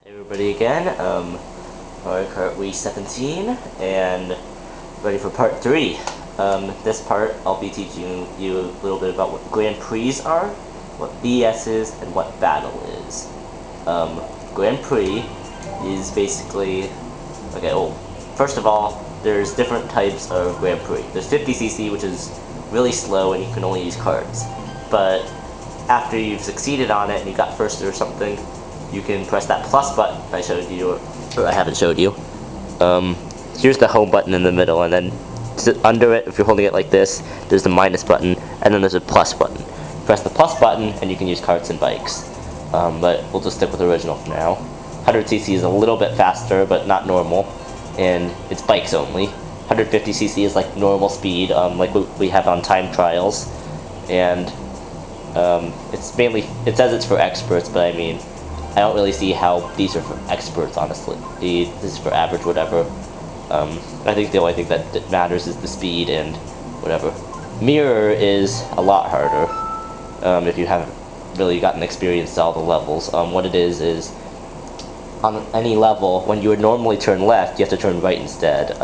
Hey everybody again, MkWii 17, and ready for part 3. This part, I'll be teaching you a little bit about what Grand Prix are, what BS is, and what Battle is. Grand Prix is basically, okay, first of all, there's different types of Grand Prix. There's 50cc, which is really slow and you can only use cards, but after you've succeeded on it and you got first or something, you can press that plus button I showed you, or I haven't showed you. Here's the home button in the middle, and then under it, if you're holding it like this, there's the minus button, and then there's a plus button. Press the plus button, and you can use carts and bikes. But we'll just stick with the original for now. 100cc is a little bit faster, but not normal, and it's bikes only. 150cc is like normal speed, like we have on time trials, and it's mainly, it says it's for experts, but I mean, I don't really see how these are for experts, honestly. This is for average, whatever. I think the only thing that matters is the speed and whatever. Mirror is a lot harder, if you haven't really gotten experience to all the levels. What it is on any level, when you would normally turn left, you have to turn right instead.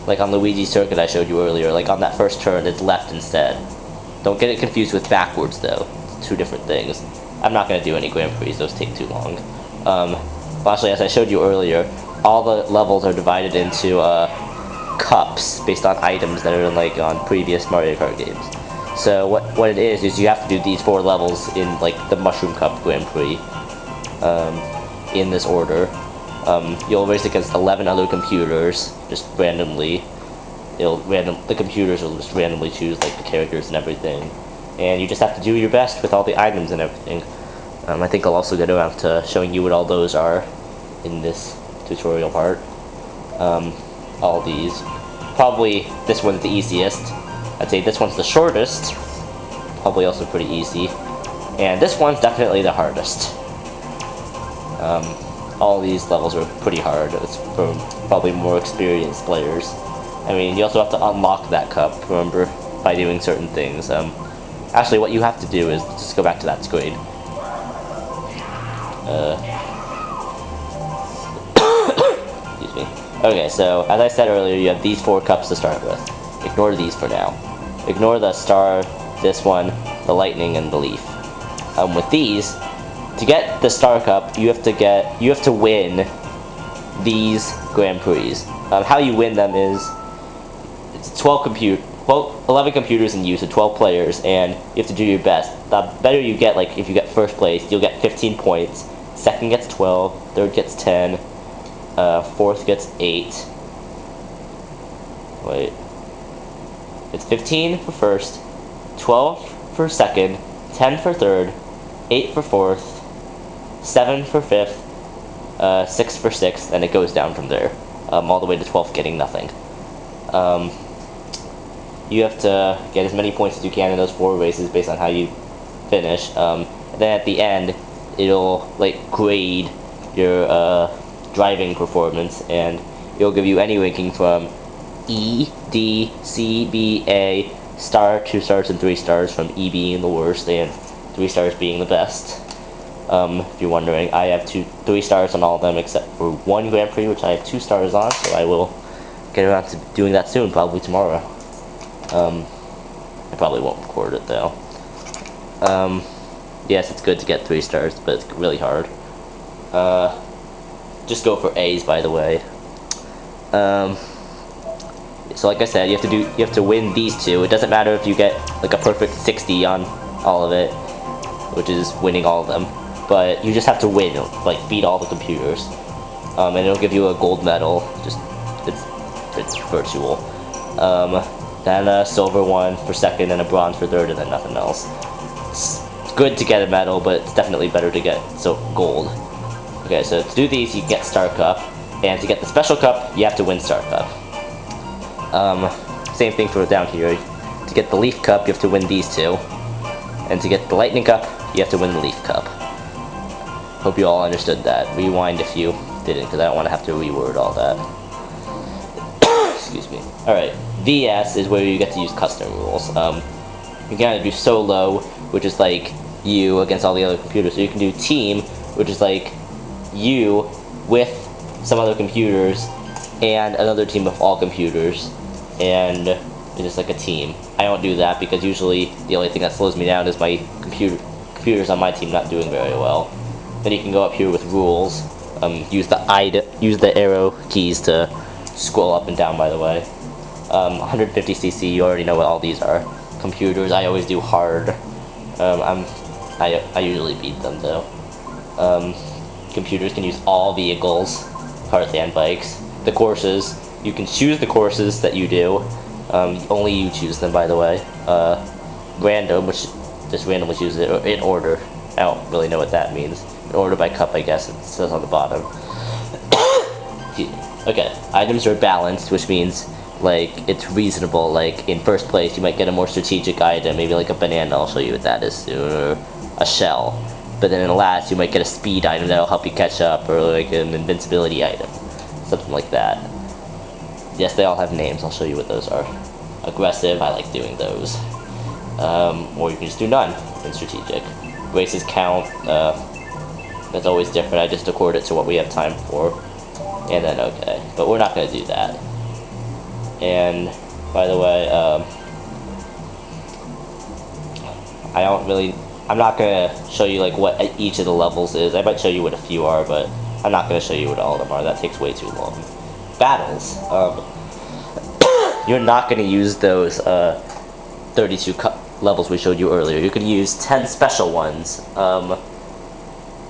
Like on Luigi's Circuit I showed you earlier, like on that first turn, it's left instead. Don't get it confused with backwards, though. It's two different things. I'm not going to do any Grand Prix, those take too long. Actually, as I showed you earlier, all the levels are divided into cups based on items that are like on previous Mario Kart games. So what it is you have to do these 4 levels in like the Mushroom Cup Grand Prix, in this order. You'll race against 11 other computers, just randomly. The computers will just randomly choose like the characters and everything. And you just have to do your best with all the items and everything. I think I'll also get around to showing you what all those are in this tutorial part. All these. Probably this one's the easiest. I'd say this one's the shortest. Probably also pretty easy. And this one's definitely the hardest. All these levels are pretty hard. It's for probably more experienced players. I mean, you also have to unlock that cup, remember, by doing certain things. Actually, what you have to do is just go back to that screen. Excuse me. Okay, so as I said earlier, you have these 4 cups to start with. Ignore these for now. Ignore the star, this one, the lightning, and the leaf. With these, to get the star cup, you have to win these Grand Prix. How you win them is it's 11 computers in use, so 12 players, and you have to do your best. The better you get, like if you get first place, you'll get 15 points, second gets 12, third gets 10, fourth gets 8. Wait. It's 15 for first, 12 for second, 10 for third, 8 for fourth, 7 for fifth, 6 for sixth, and it goes down from there, all the way to 12th getting nothing. You have to get as many points as you can in those 4 races based on how you finish. And then at the end, it'll like grade your driving performance, and it'll give you any ranking from E, D, C, B, A, star, 2 stars, and 3 stars, from E being the worst and 3 stars being the best. If you're wondering, I have 3 stars on all of them except for 1 Grand Prix, which I have 2 stars on, so I will get around to doing that soon, probably tomorrow. I probably won't record it though. Yes, it's good to get 3 stars, but it's really hard. Just go for A's, by the way. So like I said, you have to win these 2. It doesn't matter if you get like a perfect 60 on all of it, which is winning all of them, but you just have to win, like beat all the computers. And it'll give you a gold medal. Just it's virtual. Then a silver one for second, and a bronze for third, and then nothing else. It's good to get a medal, but it's definitely better to get gold. Okay, so to do these, you get Star Cup, and to get the Special Cup, you have to win Star Cup. Same thing for down here. To get the Leaf Cup, you have to win these 2, and to get the Lightning Cup, you have to win the Leaf Cup. Hope you all understood that. Rewind if you didn't, because I don't want to have to reword all that. Excuse me. Alright, VS is where you get to use custom rules. You can do solo, which is like you against all the other computers. So you can do team, which is like you with some other computers and another team of all computers, and it's just like a team. I don't do that because usually the only thing that slows me down is my computers on my team not doing very well. Then you can go up here with rules. Use the arrow keys to scroll up and down, by the way. 150cc, you already know what all these are. Computers, I always do hard. I usually beat them though. Computers can use all vehicles, cars and bikes. The courses, you can choose the courses that you do. Only you choose them, by the way. Random, which just randomly chooses it, or in order. I don't really know what that means. In order by cup, I guess it says on the bottom. Okay, items are balanced, which means like it's reasonable. Like in first place, you might get a more strategic item, maybe like a banana. I'll show you what that is soon, or a shell. But then in last, you might get a speed item that'll help you catch up, or like an invincibility item, something like that. Yes, they all have names. I'll show you what those are. Aggressive, I like doing those. Or you can just do none in strategic. Races count. That's always different. I just accord it to what we have time for. And then okay. But we're not going to do that. And, by the way, I'm not going to show you like what each of the levels is. I might show you what a few are, but I'm not going to show you what all of them are. That takes way too long. Battles. You're not going to use those 32 levels we showed you earlier. You can use 10 special ones.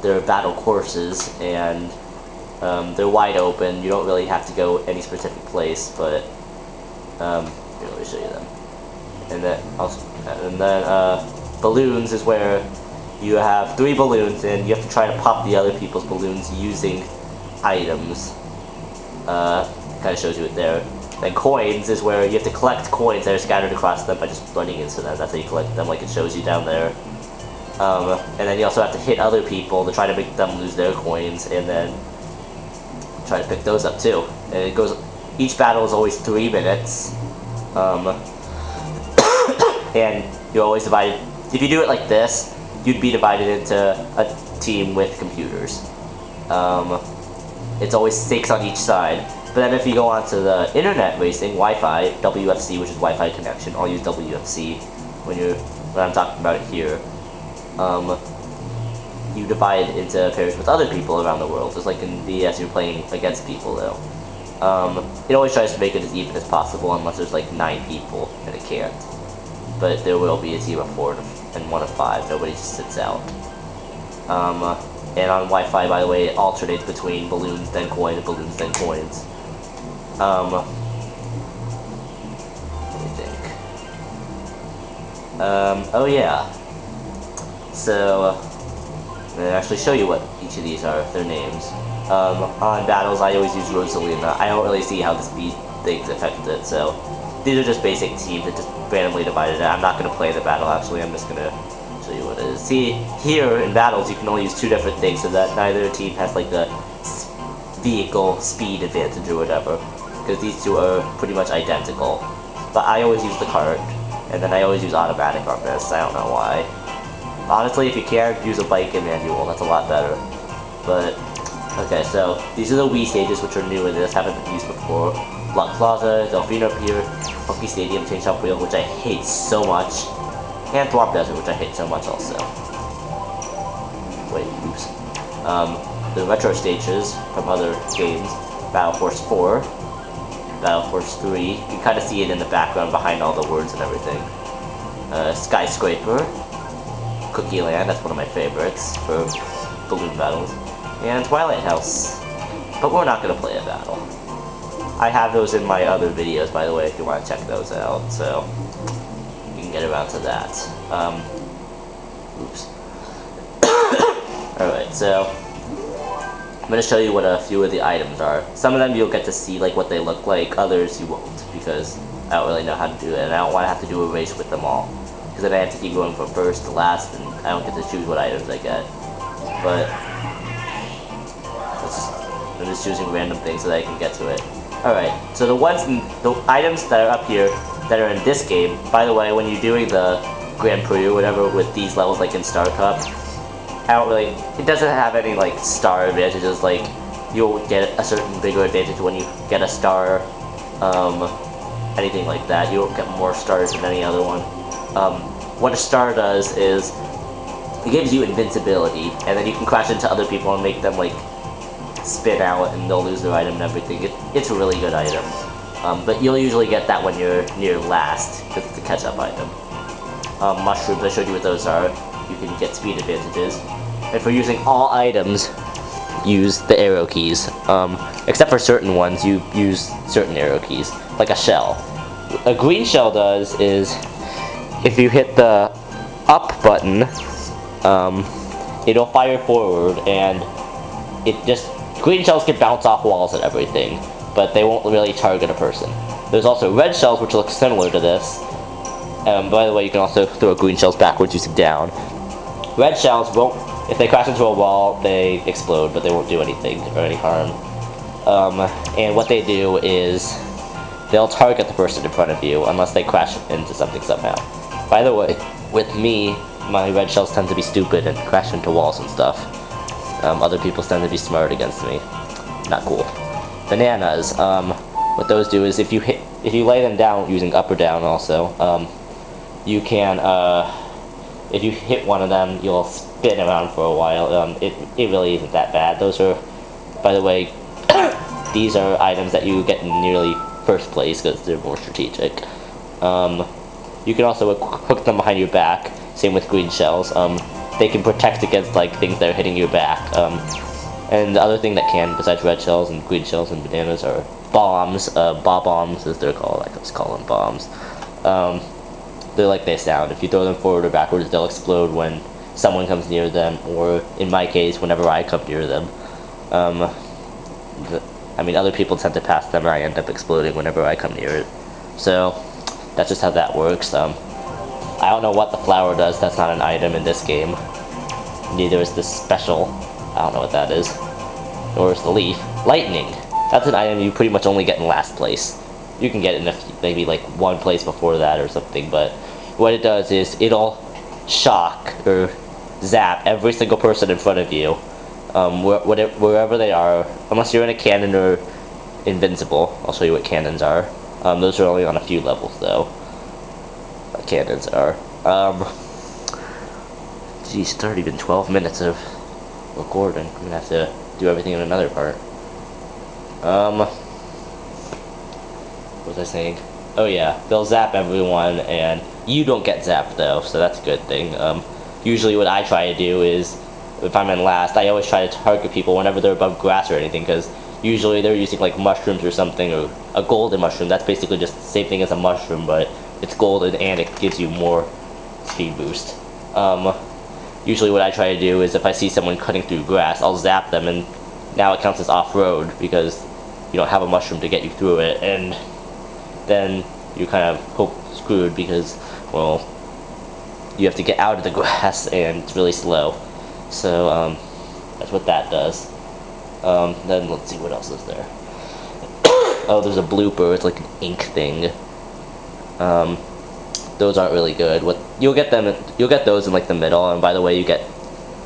They're battle courses, and they're wide open. You don't really have to go any specific place, but here, let me show you them. And then balloons is where you have 3 balloons, and you have to try to pop the other people's balloons using items. Kind of shows you it there. Then coins is where you have to collect coins that are scattered across them by just running into them. That's how you collect them, like it shows you down there. And then you also have to hit other people to try to make them lose their coins, and then try to pick those up too. And it goes. Each battle is always 3 minutes. And you're always divided. If you do it like this, you'd be divided into a team with computers. It's always 6 on each side. But then if you go onto the internet racing, Wi-Fi, WFC, which is Wi-Fi connection, I'll use WFC when I'm talking about it here. You divide into pairs with other people around the world, just like in VS you're playing against people though. It always tries to make it as even as possible unless there's like 9 people, and it can't. But there will be a team of 4 and 1 of 5, nobody just sits out. And on Wi-Fi, by the way, it alternates between balloons, then coins, balloons, then coins. Let me think. Oh yeah. So, I'm going to actually show you what each of these are, their names. On battles, I always use Rosalina. I don't really see how the speed things affect it, so these are just basic teams that just randomly divided it. I'm not going to play the battle, actually. I'm just going to show you what it is. See, here in battles, you can only use 2 different things, so that neither team has like the vehicle speed advantage or whatever, because these 2 are pretty much identical. But I always use the cart, and then I always use automatic on this. I don't know why. Honestly, if you can, use a bike and manual. That's a lot better. But okay, so these are the Wii stages, which are new in this, haven't been used before. Block Plaza, Delfino Pier, Monkey Stadium, Chain Shop Wheel, which I hate so much, and Thwomp Desert, which I hate so much also. Wait, oops. The retro stages from other games, Battle Force 4, Battle Force 3, you can kind of see it in the background behind all the words and everything. Skyscraper, Cookie Land, that's one of my favorites for balloon battles, and Twilight House. But we're not going to play a battle. I have those in my other videos, by the way, if you want to check those out, so you can get around to that. Oops. Alright, so I'm going to show you what a few of the items are. Some of them you'll get to see like what they look like, others you won't, because I don't really know how to do it, and I don't want to have to do a race with them all, because then I have to keep going from first to last, and I don't get to choose what items I get. But I'm just choosing random things so that I can get to it. Alright, so the items that are up here that are in this game, by the way, when you're doing the Grand Prix or whatever with these levels like in Star Cup, I don't really, it doesn't have any like star advantages, like you'll get a certain bigger advantage when you get a star, anything like that. You'll get more stars than any other one. What a star does is, it gives you invincibility, and then you can crash into other people and make them like spin out and they'll lose their item and everything. It's a really good item. But you'll usually get that when you're near last, because it's a catch-up item. Mushrooms, I showed you what those are. You can get speed advantages. And for using all items, use the arrow keys. Except for certain ones, you use certain arrow keys, like a shell. A green shell does is, if you hit the up button, it'll fire forward, and green shells can bounce off walls and everything, but they won't really target a person. There's also red shells, which look similar to this. By the way, you can also throw green shells backwards using down. Red shells won't, if they crash into a wall, they explode, but they won't do anything or any harm. And what they do is, they'll target the person in front of you, unless they crash into something somehow. By the way, with me, my red shells tend to be stupid and crash into walls and stuff. Other people tend to be smart against me. Not cool. Bananas, what those do is if you lay them down using up or down also, you can, if you hit one of them, you'll spin around for a while. It really isn't that bad. Those are, by the way, these are items that you get in nearly first place because they're more strategic. You can also hook them behind your back, same with green shells. They can protect against like things that are hitting your back. And the other thing that can, besides red shells and green shells and bananas, are bombs. Bombs, as they're called. I just call them bombs. They're like they sound. If you throw them forward or backwards, they'll explode when someone comes near them, or in my case, whenever I come near them. I mean, other people tend to pass them, and I end up exploding whenever I come near it. So, that's just how that works. I don't know what the flower does. That's not an item in this game. Neither is this special. I don't know what that is. Nor is the leaf. Lightning. That's an item you pretty much only get in last place. You can get it in maybe like one place before that or something, but what it does is it'll shock or zap every single person in front of you, wherever they are, unless you're in a cannon or invincible. I'll show you what cannons are. Those are only on a few levels though. Cannons are. Geez, it's already been 12 minutes of recording. I'm gonna have to do everything in another part. What was I saying? Oh yeah, they'll zap everyone, and you don't get zapped though, so that's a good thing. Usually what I try to do is, if I'm in last, I always try to target people whenever they're above grass or anything, because usually they're using like mushrooms or something, or a golden mushroom. That's basically just the same thing as a mushroom, but it's golden and it gives you more speed boost. Usually what I try to do is if I see someone cutting through grass, I'll zap them, and now it counts as off-road because you don't have a mushroom to get you through it, and then you kind of screwed because, well, you have to get out of the grass and it's really slow. So, that's what that does. Then let's see what else is there. Oh, there's a blooper. It's like an ink thing. Those aren't really good. You'll get those in like the middle, and by the way, you get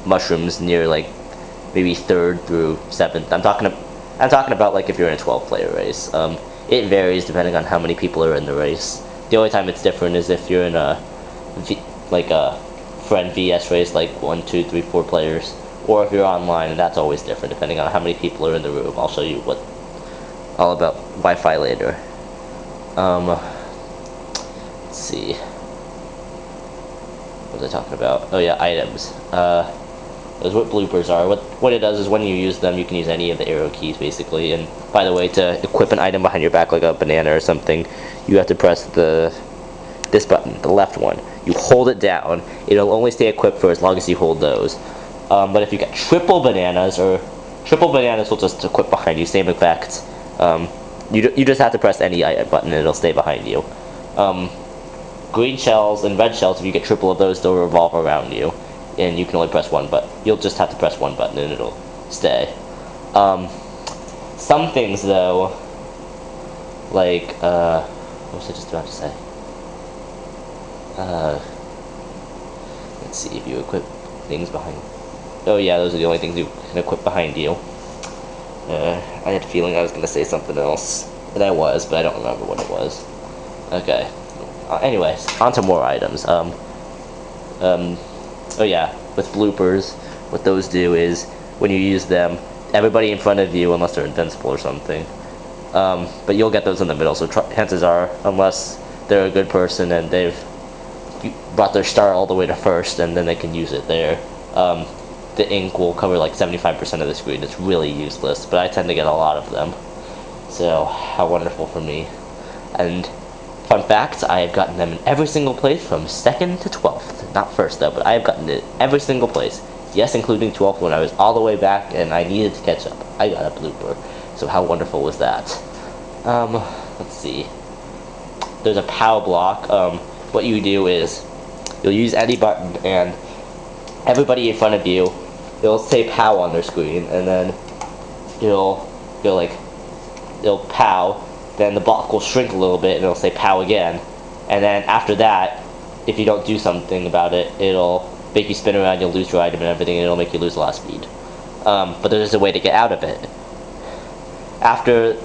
mushrooms near like maybe 3rd through 7th. I'm talking about like if you're in a 12-player race. It varies depending on how many people are in the race. The only time it's different is if you're in a friend VS race, like 1, 2, 3, 4 players, or if you're online, and that's always different depending on how many people are in the room. I'll show you all about Wi-Fi later. Let's see. What was I talking about? Oh yeah, items. Those what bloopers are. What it does is when you use them, you can use any of the arrow keys basically. And by the way, to equip an item behind your back, like a banana or something, you have to press this button, the left one. You hold it down. It'll only stay equipped for as long as you hold those. But if you get triple bananas will just equip behind you. Same effect. You just have to press any button and it'll stay behind you. Green shells and red shells, if you get triple of those, they'll revolve around you, and you can only press one button. You'll just have to press one button and it'll stay. Some things though, like what was I just about to say? Let's see if you equip things behind. oh yeah, those are the only things you can equip behind you. I had a feeling I was gonna say something else, and I was, but I don't remember what it was. Okay. Anyways, on to more items. Oh yeah, with bloopers, what those do is, when you use them, everybody in front of you, unless they're invincible or something, but you'll get those in the middle, so chances are, unless they're a good person and they've brought their star all the way to first, and then they can use it there, the ink will cover like 75% of the screen. It's really useless, but I tend to get a lot of them. So, how wonderful for me. And, fun fact, I have gotten them in every single place from 2nd to 12th. Not first though, but I have gotten it every single place. Yes, including 12th when I was all the way back and I needed to catch up. I got a blooper. So how wonderful was that? Let's see. There's a POW block. What you do is, you'll use any button and everybody in front of you, it'll say POW on their screen, and then it'll POW, then the block will shrink a little bit and it'll say POW again, and then after that, if you don't do something about it, it'll make you spin around, you'll lose your item and everything, and it'll make you lose a lot of speed. But there's a way to get out of it.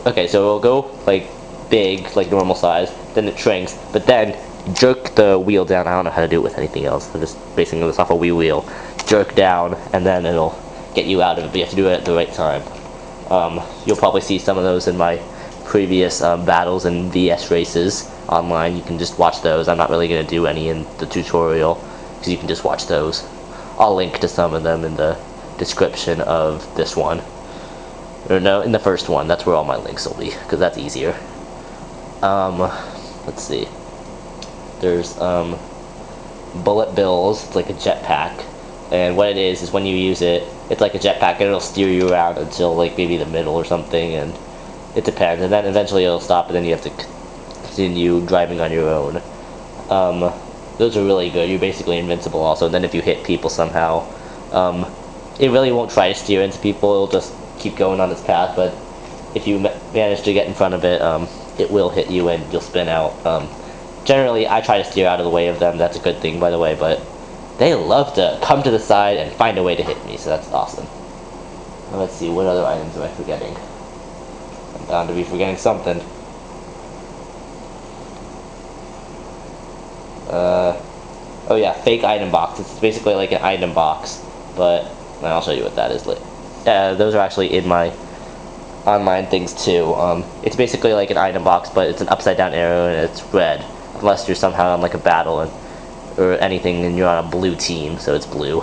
Okay, so it'll go like big, like normal size, then it shrinks, but then jerk the wheel down. I don't know how to do it with anything else. I'm just basing this off a Wii wheel. Jerk down, and then it'll get you out of it, but you have to do it at the right time. You'll probably see some of those in my previous battles and VS races online. You can just watch those. I'm not really going to do any in the tutorial, because you can just watch those. I'll link to some of them in the description of this one. Or no, in the first one. That's where all my links will be, because that's easier. Let's see. There's bullet bills. It's like a jetpack, and what it is when you use it, it's like a jetpack and it'll steer you around until like maybe the middle or something, and it depends, and then eventually it'll stop and then you have to continue driving on your own. Those are really good. You're basically invincible also, and then if you hit people somehow, it really won't try to steer into people, it'll just keep going on its path, but if you manage to get in front of it, it will hit you and you'll spin out. Generally, I try to steer out of the way of them. That's a good thing, by the way, but they love to come to the side and find a way to hit me, so that's awesome. Let's see, what other items am I forgetting? I'm bound to be forgetting something. Oh yeah, fake item box. It's basically like an item box, but I'll show you what that is later. Those are actually in my online things too. It's basically like an item box, but it's an upside down arrow and it's red. Unless you're somehow on like a battle or anything and you're on a blue team, so it's blue.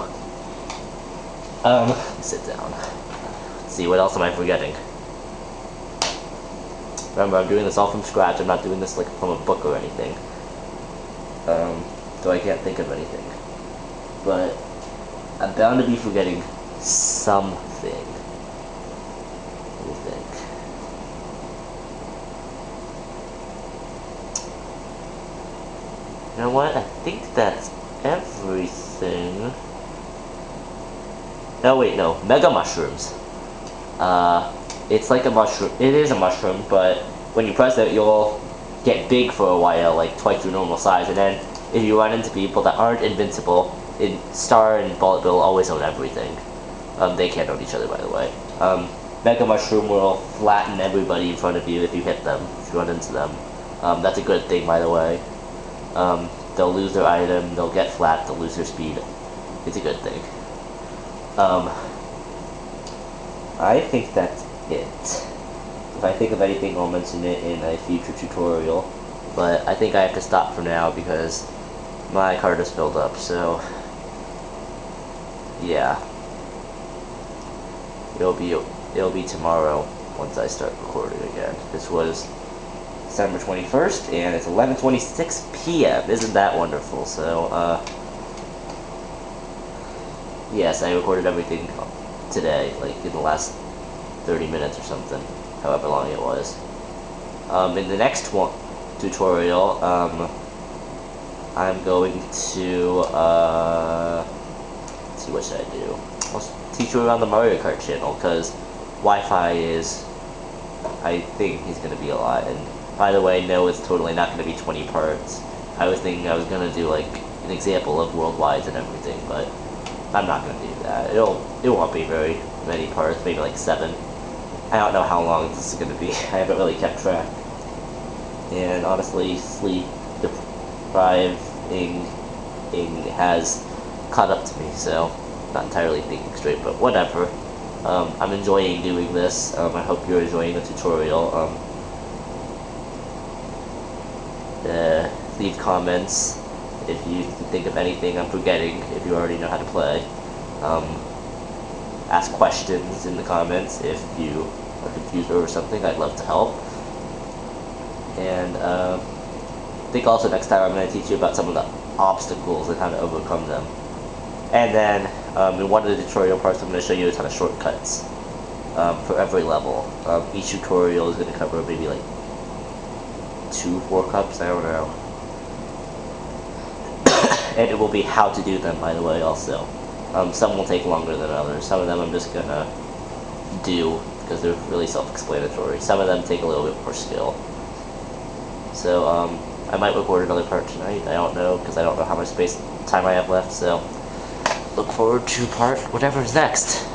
Sit down. Let's see, what else am I forgetting? Remember, I'm doing this all from scratch. I'm not doing this like from a book or anything. So I can't think of anything. But I'm bound to be forgetting something. What do you think? You know what? I think that's everything. Oh wait, no. Mega mushrooms. It's like a mushroom. It is a mushroom, but when you press it, you'll get big for a while, like twice your normal size, and then if you run into people that aren't invincible, Star and Bullet Bill always own everything. They can't own each other, by the way. Mega Mushroom will flatten everybody in front of you if you hit them, if you run into them. That's a good thing, by the way. They'll lose their item, they'll get flat, they'll lose their speed. It's a good thing. I think that's it. If I think of anything, I'll mention it in a future tutorial. But I think I have to stop for now because my card is filled up, so yeah. It'll be tomorrow once I start recording again. This was December 21st, and it's 11:26 p.m. Isn't that wonderful? So, yes, I recorded everything today, like in the last 30 minutes or something, however long it was. In the next tutorial, I'm going to, let's see, what should I do? I'll teach you around the Mario Kart channel, because Wi-Fi is, I think, he's going to be a lot. And by the way, no, it's totally not going to be 20 parts. I was thinking I was going to do, like, an example of worldwide and everything, but I'm not gonna do that. It won't be very many parts, maybe like 7. I don't know how long this is gonna be. I haven't really kept track. And honestly, sleep depriving has caught up to me, so not entirely thinking straight, but whatever. I'm enjoying doing this. I hope you're enjoying the tutorial. Leave comments if you think of anything I'm forgetting, if you already know how to play. Ask questions in the comments if you are confused over something. I'd love to help. And I think also next time I'm going to teach you about some of the obstacles and how to overcome them. And then in one of the tutorial parts I'm going to show you a ton of shortcuts for every level. Each tutorial is going to cover maybe like 2-4 cups, I don't know. And it will be how to do them, by the way, also. Some will take longer than others. Some of them I'm just going to do because they're really self-explanatory. Some of them take a little bit more skill. So I might record another part tonight. I don't know, because I don't know how much time I have left, so look forward to whatever's next.